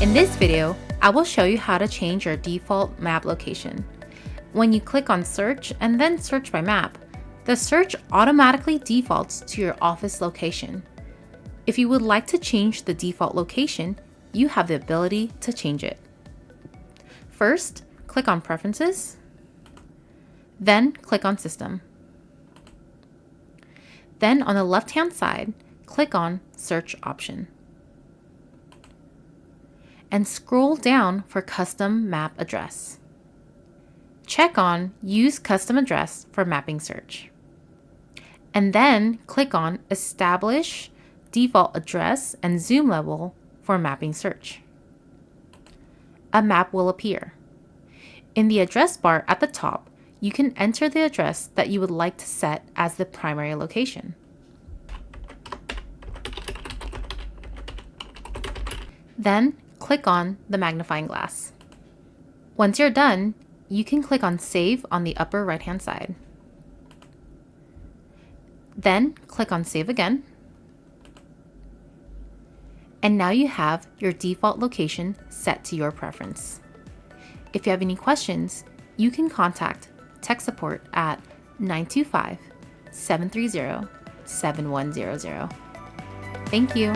In this video, I will show you how to change your default map location. When you click on search and then search by map, the search automatically defaults to your office location. If you would like to change the default location, you have the ability to change it. First, click on Preferences, then click on System. Then on the left-hand side, click on Search option. And scroll down for Custom Map Address. Check on Use Custom Address for mapping search. And then click on Establish Default Address and Zoom Level for mapping search. A map will appear. In the address bar at the top, you can enter the address that you would like to set as the primary location. Then click on the magnifying glass. Once you're done, you can click on Save on the upper right-hand side. Then click on Save again. And now you have your default location set to your preference. If you have any questions, you can contact tech support at 925-730-7100. Thank you.